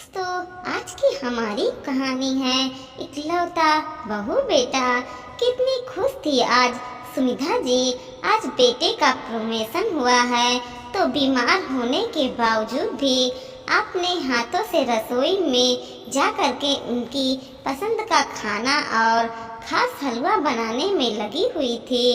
तो आज की हमारी कहानी है इकलौता बहू बेटा। कितनी खुश थी आज सुमिधा जी। आज बेटे का प्रमोशन हुआ है तो बीमार होने के बावजूद भी अपने हाथों से रसोई में जा करके उनकी पसंद का खाना और खास हलवा बनाने में लगी हुई थी।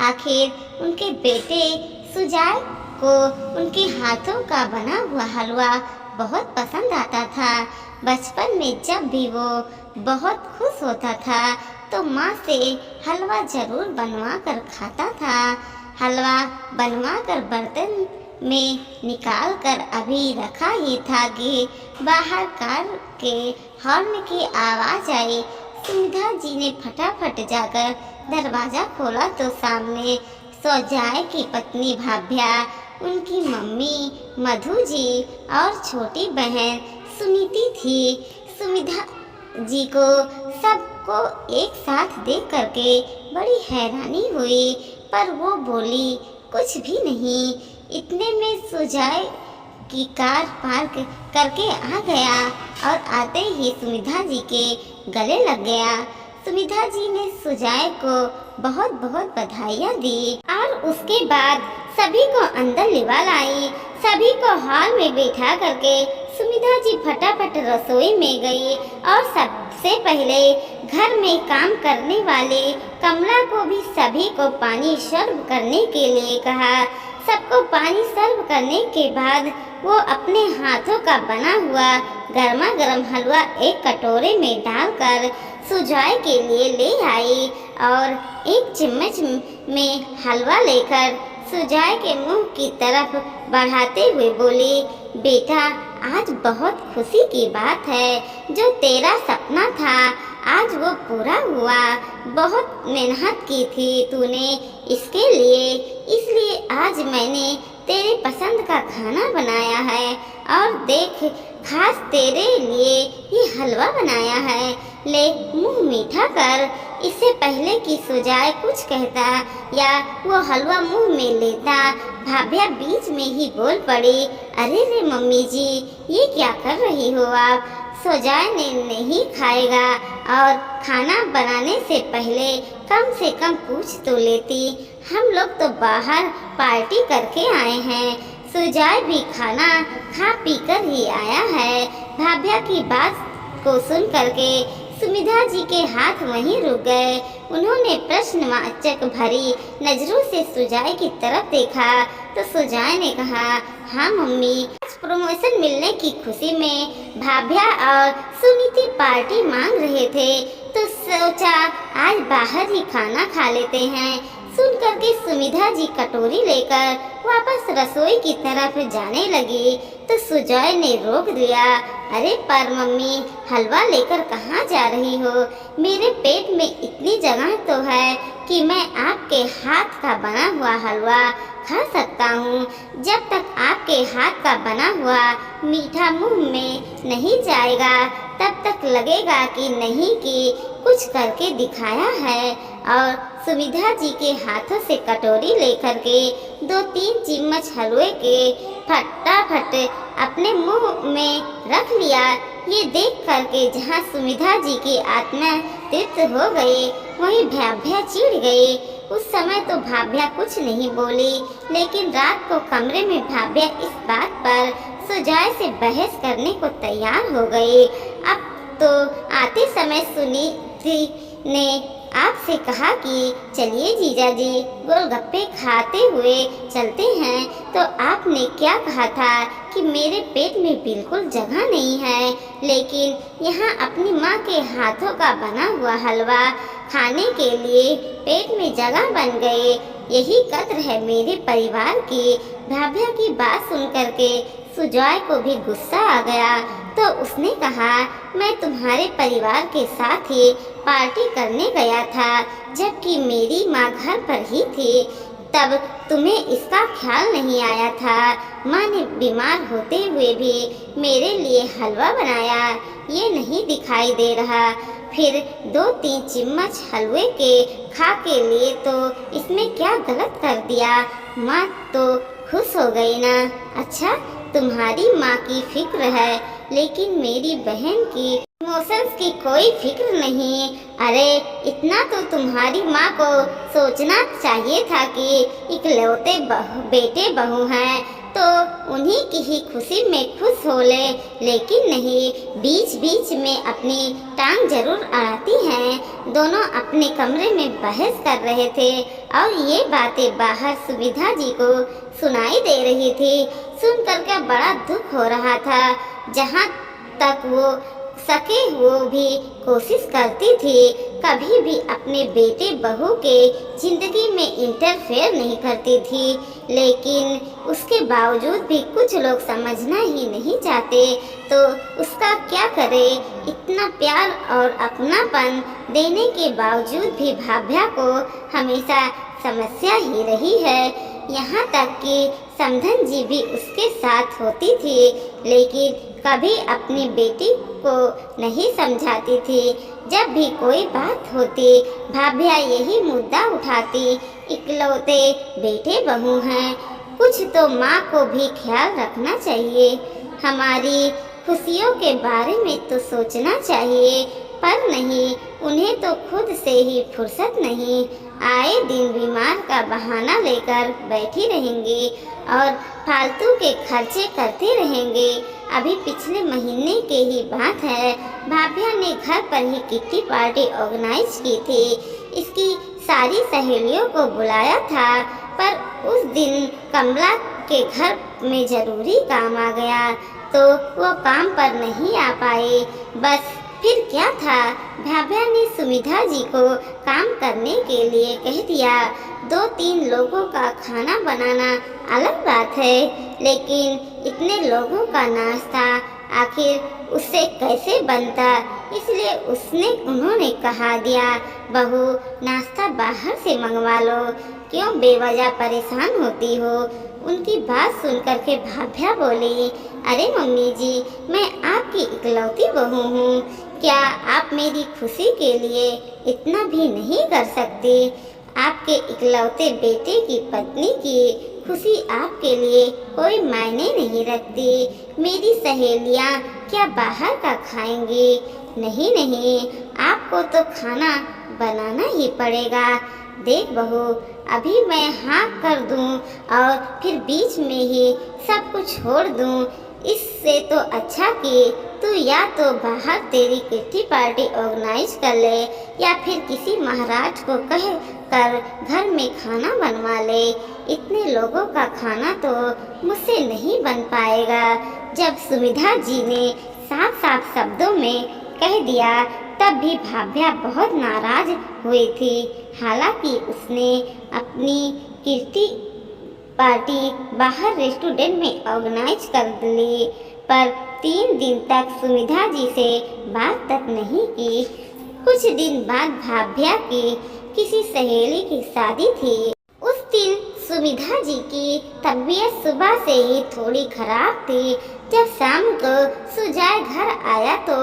आखिर उनके बेटे सुजाय को उनके हाथों का बना हुआ हलवा बहुत पसंद आता था। बचपन में जब भी वो बहुत खुश होता था तो माँ से हलवा जरूर बनवा कर खाता था। हलवा बनवा कर बर्तन में निकाल कर अभी रखा ही था कि बाहर कार के हॉर्न की आवाज़ आई। सुमिधा जी ने फटाफट जाकर दरवाज़ा खोला तो सामने सुजाय की पत्नी भाभ्या, उनकी मम्मी मधु जी और छोटी बहन सुनीति थी। सुमिधा जी को सबको एक साथ देख करके बड़ी हैरानी हुई, पर वो बोली कुछ भी नहीं। इतने में सुजाय की कार पार्क करके आ गया और आते ही सुमिधा जी के गले लग गया। सुमिधा जी ने सुजाय को बहुत बहुत बधाइयाँ दी और उसके बाद सभी को अंदर लिवा लाई। सभी को हॉल में बैठा करके सुमिधा जी फटाफट रसोई में गई और सबसे पहले घर में काम करने वाले कमला को भी सभी को पानी सर्व करने के लिए कहा। सबको पानी सर्व करने के बाद वो अपने हाथों का बना हुआ गर्मा गर्म हलवा एक कटोरे में डालकर सुजाय के लिए ले आई और एक चम्मच में हलवा लेकर सुजाय के मुंह की तरफ बढ़ाते हुए बोली, बेटा आज बहुत खुशी की बात है। जो तेरा सपना था आज वो पूरा हुआ। बहुत मेहनत की थी तूने इसके लिए, इसलिए आज मैंने तेरे पसंद का खाना बनाया है और देख खास तेरे लिए ये हलवा बनाया है। ले मुंह मीठा कर। इससे पहले कि सुजाय कुछ कहता या वो हलवा मुंह में लेता, भाभ्या बीच में ही बोल पड़ी, अरे रे मम्मी जी ये क्या कर रही हो आप? सुजाय ने नहीं खाएगा और खाना बनाने से पहले कम से कम पूछ तो लेती। हम लोग तो बाहर पार्टी करके आए हैं, सुजाय भी खाना खा पी कर ही आया है। भाभ्या की बात को सुन करके सुमिधा जी के हाथ वहीं रुक गए। उन्होंने प्रश्नवाचक भरी नजरों से सुजाय की तरफ देखा तो सुजाय ने कहा, हाँ मम्मी, आज प्रमोशन मिलने की खुशी में भाभ्या और सुनीति पार्टी मांग रहे थे तो सोचा आज बाहर ही खाना खा लेते हैं। सुन करके सुमिधा जी कटोरी लेकर वापस रसोई की तरफ जाने लगी तो सुजाय ने रोक दिया। अरे पर मम्मी, हलवा लेकर कहाँ जा रही हो? मेरे पेट में इतनी जगह तो है कि मैं आपके हाथ का बना हुआ हलवा खा सकता हूँ। जब तक आपके हाथ का बना हुआ मीठा मुंह में नहीं जाएगा तब तक लगेगा कि नहीं कि कुछ करके दिखाया है। और सुमिधा जी के हाथों से कटोरी लेकर के 2-3 चम्मच हलवे के फटाफट अपने मुंह में रख लिया। ये देख करके जहाँ सुमिधा जी की आत्मा तृप्त हो गई वहीं भाभ्या चिढ़ गई। उस समय तो भाभ्या कुछ नहीं बोली, लेकिन रात को कमरे में भाभ्या इस बात पर सुजाय से बहस करने को तैयार हो गई। अब तो आते समय सुनीति ने आपसे कहा कि चलिए जीजा जी गोलगप्पे खाते हुए चलते हैं, तो आपने क्या कहा था कि मेरे पेट में बिल्कुल जगह नहीं है, लेकिन यहाँ अपनी माँ के हाथों का बना हुआ हलवा खाने के लिए पेट में जगह बन गई। यही कद्र है मेरे परिवार की। भाभ्या की बात सुन करके सुजाय को भी गुस्सा आ गया तो उसने कहा, मैं तुम्हारे परिवार के साथ ही पार्टी करने गया था, जबकि मेरी माँ घर पर ही थी। तब तुम्हें इसका ख्याल नहीं आया था। माँ ने बीमार होते हुए भी मेरे लिए हलवा बनाया, ये नहीं दिखाई दे रहा। फिर 2-3 चम्मच हलवे के खा के लिए तो इसमें क्या गलत कर दिया? माँ तो खुश हो गई ना। अच्छा तुम्हारी माँ की फिक्र है, लेकिन मेरी बहन की इमोशंस की कोई फिक्र नहीं। अरे इतना तो तुम्हारी माँ को सोचना चाहिए था कि इकलौते बेटे बहू हैं तो उन्हीं की ही खुशी में खुश हो ले, लेकिन नहीं, बीच बीच में अपनी टांग जरूर अड़ाती हैं। दोनों अपने कमरे में बहस कर रहे थे और ये बातें बाहर सुविधा जी को सुनाई दे रही थी। सुनकर के बड़ा दुख हो रहा था। जहाँ तक वो सके वो भी कोशिश करती थी कभी भी अपने बेटे बहू के जिंदगी में इंटरफेयर नहीं करती थी, लेकिन उसके बावजूद भी कुछ लोग समझना ही नहीं चाहते तो उसका क्या करे। इतना प्यार और अपनापन देने के बावजूद भी भाभ्या को हमेशा समस्या ही रही है। यहाँ तक कि समधन जी भी उसके साथ होती थी, लेकिन कभी अपनी बेटी को नहीं समझाती थी। जब भी कोई बात होती भाभ्या यही मुद्दा उठाती, इकलौते बेटे बहू हैं, कुछ तो माँ को भी ख्याल रखना चाहिए, हमारी खुशियों के बारे में तो सोचना चाहिए। पर नहीं, उन्हें तो खुद से ही फुर्सत नहीं। आए दिन बीमार का बहाना लेकर बैठी रहेंगी और फालतू के खर्चे करते रहेंगे। अभी पिछले महीने के ही बात है, भाभ्या ने घर पर ही किट्टी पार्टी ऑर्गेनाइज की थी। इसकी सारी सहेलियों को बुलाया था, पर उस दिन कमला के घर में जरूरी काम आ गया तो वो काम पर नहीं आ पाए। बस फिर क्या था, भाभ्या ने सुविधा जी को काम करने के लिए कह दिया। 2-3 लोगों का खाना बनाना अलग बात है, लेकिन इतने लोगों का नाश्ता आखिर उससे कैसे बनता, इसलिए उन्होंने कहा दिया, बहू नाश्ता बाहर से मंगवा लो, क्यों बेवजह परेशान होती हो। उनकी बात सुनकर के भाभ्या बोली, अरे मम्मी जी, मैं आपकी इकलौती बहू हूँ, क्या आप मेरी खुशी के लिए इतना भी नहीं कर सकती। आपके इकलौते बेटे की पत्नी की खुशी आपके लिए कोई मायने नहीं रखती। मेरी सहेलियाँ क्या बाहर का खाएंगी? नहीं नहीं, आपको तो खाना बनाना ही पड़ेगा। देख बहू, अभी मैं हाँ कर दूँ और फिर बीच में ही सब कुछ छोड़ दूँ, इससे तो अच्छा कि तू या तो बाहर तेरी किट्टी पार्टी ऑर्गेनाइज कर ले या फिर किसी महाराज को कह कर घर में खाना बनवा ले। इतने लोगों का खाना तो मुझसे नहीं बन पाएगा। जब सुविधा जी ने साफ साफ शब्दों में कह दिया तब भी भाभ्या बहुत नाराज हुई थी। हालांकि उसने अपनी किट्टी पार्टी बाहर रेस्टोरेंट में ऑर्गेनाइज कर ली, पर 3 दिन तक सुविधा जी से बात तक नहीं की। कुछ दिन बाद भाभ्या की किसी सहेली की शादी थी। उस दिन सुविधा जी की तबीयत सुबह से ही थोड़ी खराब थी। जब शाम को सुजय घर आया तो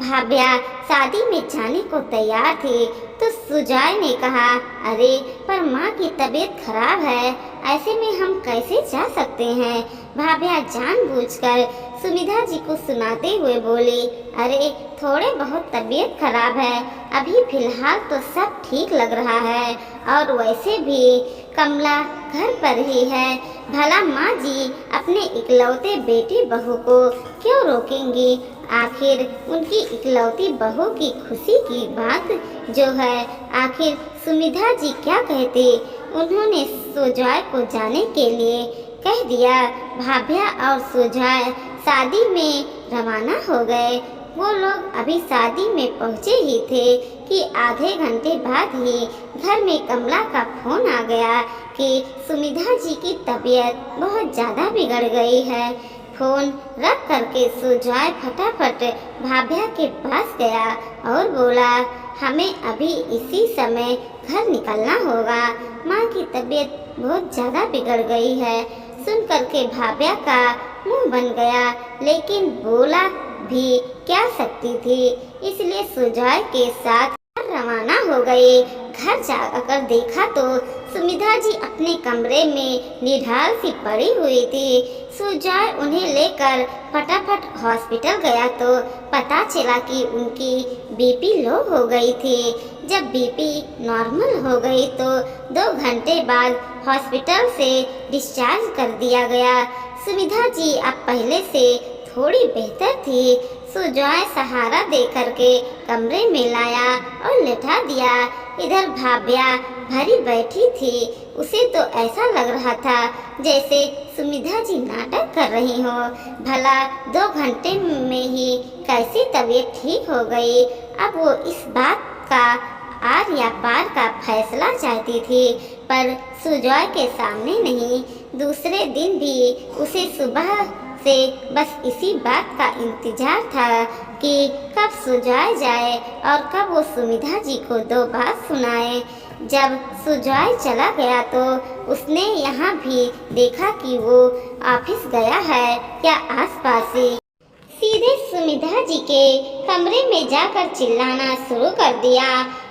भाभ्या शादी में जाने को तैयार थी, तो सुजय ने कहा, अरे पर माँ की तबीयत खराब है, ऐसे में हम कैसे जा सकते हैं। भाभ्या जानबूझकर सुविधा जी को सुनाते हुए बोली, अरे थोड़े बहुत तबीयत खराब है, अभी फिलहाल तो सब ठीक लग रहा है, और वैसे भी कमला घर पर ही है, भला माँ जी अपने इकलौते बेटी बहू को क्यों रोकेंगी। आखिर उनकी इकलौती बहू की खुशी की बात जो है, आखिर सुविधा जी क्या कहती। उन्होंने सुजय को जाने के लिए कह दिया। भाभ्या और सुजय शादी में रवाना हो गए। वो लोग अभी शादी में पहुंचे ही थे कि आधे घंटे बाद ही घर में कमला का फोन आ गया कि सुविधा जी की तबीयत बहुत ज़्यादा बिगड़ गई है। फोन रख करके सुजय फटाफट भाभ्या के पास गया और बोला, हमें अभी इसी समय घर निकलना होगा, माँ की तबीयत बहुत ज़्यादा बिगड़ गई है। सुन करके भाभ्या का मुंह बन गया, लेकिन बोला भी क्या सकती थी, इसलिए सुजय के साथ रवाना हो गए। घर जाकर देखा तो सुमिधा जी अपने कमरे में निढाल सी पड़ी हुई थी। सुजॉय उन्हें लेकर फटाफट हॉस्पिटल गया तो पता चला कि उनकी बीपी लो हो गई थी। जब बीपी नॉर्मल हो गई तो 2 घंटे बाद हॉस्पिटल से डिस्चार्ज कर दिया गया। सुमिधा जी अब पहले से थोड़ी बेहतर थी। सुजॉय सहारा दे करके कमरे में लाया और लेटा दिया। इधर भाभ्या भरी बैठी थी। उसे तो ऐसा लग रहा था जैसे सुमिधा जी नाटक कर रही हो। भला 2 घंटे में ही कैसी तबीयत ठीक हो गई। अब वो इस बात का आर या पार का फैसला चाहती थी, पर सुजॉय के सामने नहीं। दूसरे दिन भी उसे सुबह से बस इसी बात का इंतजार था कि कब सुजॉय जाए और कब वो सुमिधा जी को 2 बात सुनाए। जब सुजॉय चला गया तो उसने यहाँ भी देखा कि वो ऑफिस गया है या आसपास ही। सीधे सुमिधा जी के कमरे में जाकर चिल्लाना शुरू कर दिया।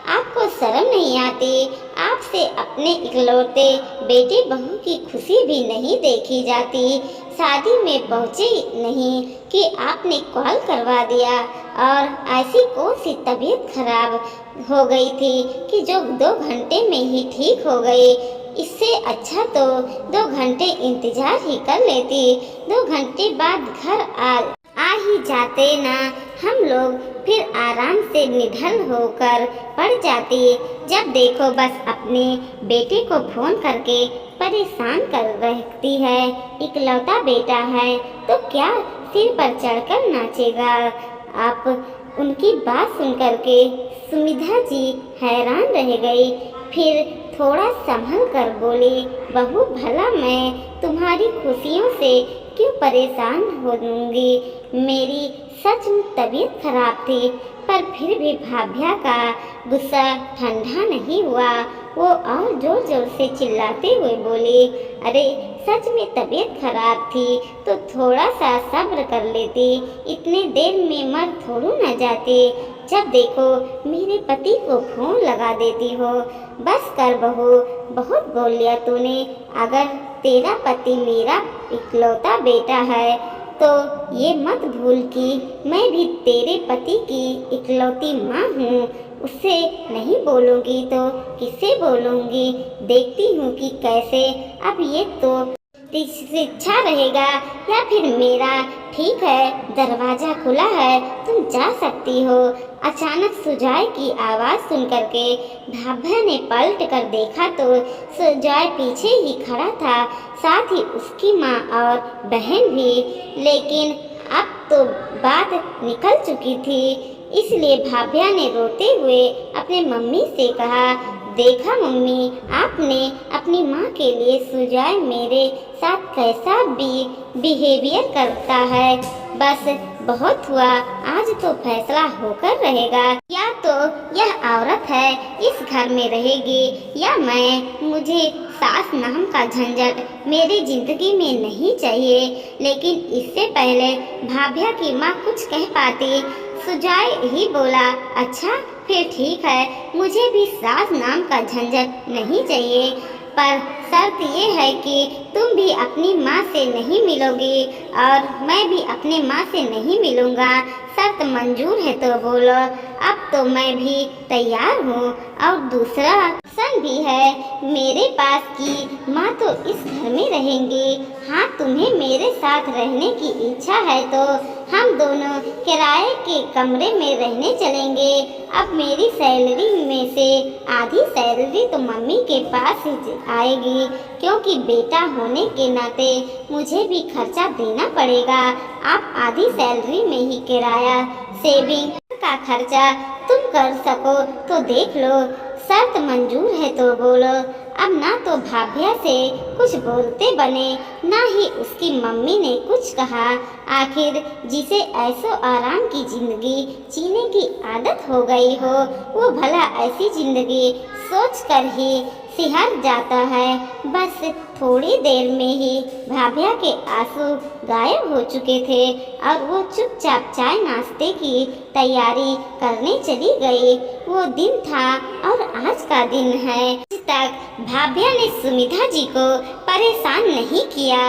आपको शर्म नहीं आती? आपसे अपने इकलौते बेटे बहू की खुशी भी नहीं देखी जाती। शादी में पहुँचे नहीं कि आपने कॉल करवा दिया। और ऐसी कौन सी तबीयत खराब हो गई थी कि जो 2 घंटे में ही ठीक हो गई। इससे अच्छा तो 2 घंटे इंतजार ही कर लेती। 2 घंटे बाद घर आ ही जाते ना हम लोग, फिर आराम से निढल होकर पड़ जाती। जब देखो बस अपने बेटे को फोन करके परेशान कर रखती है। इकलौता बेटा है तो क्या सिर पर चढ़कर नाचेगा। आप उनकी बात सुन करके सुमिधा जी हैरान रह गई। फिर थोड़ा संभल कर बोली, बहू भला मैं तुम्हारी खुशियों से क्यों परेशान होंगी। मेरी सच में तबीयत खराब थी, पर फिर भी भाभ्या का गुस्सा ठंडा नहीं हुआ। वो और जोर जोर से चिल्लाते हुए बोली, अरे सच में तबीयत खराब थी तो थोड़ा सा सब्र कर लेती। इतने देर में मर थोड़ू न जाती। जब देखो मेरे पति को फोन लगा देती हो। बस कर बहू, बहुत बोल लिया तूने। अगर तेरा पति मेरा इकलौता बेटा है तो ये मत भूल कि मैं भी तेरे पति की इकलौती माँ हूँ। उससे नहीं बोलूँगी तो किससे बोलूँगी। देखती हूँ कि कैसे। अब ये तो शिक्षा रहेगा या फिर मेरा। ठीक है, दरवाजा खुला है, तुम जा सकती हो। अचानक सुजॉय की आवाज़ सुन करके भाभ्या ने पलट कर देखा तो सुजॉय पीछे ही खड़ा था, साथ ही उसकी माँ और बहन भी। लेकिन अब तो बात निकल चुकी थी, इसलिए भाभ्या ने रोते हुए अपने मम्मी से कहा, देखा मम्मी, आपने अपनी माँ के लिए सुजॉय मेरे साथ कैसा बिहेवियर करता है। बस बहुत हुआ, आज तो फैसला होकर रहेगा। या तो यह औरत है इस घर में रहेगी या मैं। मुझे सास नाम का झंझट मेरी जिंदगी में नहीं चाहिए। लेकिन इससे पहले भाभ्या की माँ कुछ कह पाती। सुजॉय ही बोला, अच्छा फिर ठीक है, मुझे भी सास नाम का झंझट नहीं चाहिए, पर शर्त ये है कि तुम भी अपनी माँ से नहीं मिलोगी और मैं भी अपनी माँ से नहीं मिलूँगा। शर्त मंजूर है तो बोलो। अब तो मैं भी तैयार हूँ। और दूसरा ऑप्शन भी है मेरे पास कि माँ तो इस घर में रहेंगी। हाँ, तुम्हें मेरे साथ रहने की इच्छा है तो हम दोनों किराए के कमरे में रहने चलेंगे। अब मेरी सैलरी में से आधी सैलरी तो मम्मी के पास ही आएगी, क्योंकि बेटा होने के नाते मुझे भी खर्चा देना पड़ेगा। आप आधी सैलरी में ही किराया, सेविंग का खर्चा तुम कर सको तो देख लो। शर्त मंजूर है तो बोलो। अब ना तो भाभ्या से कुछ बोलते बने, ना ही उसकी मम्मी ने कुछ कहा। आखिर जिसे ऐसो आराम की जिंदगी जीने की आदत हो गई हो, वो भला ऐसी जिंदगी सोच कर ही सिहर जाता है। बस थोड़ी देर में ही भाभ्या के आंसू गायब हो चुके थे और वो चुपचाप चाय नाश्ते की तैयारी करने चली गई। वो दिन था और आज का दिन है। तक भाभ्या ने सुमिधा जी को परेशान नहीं किया।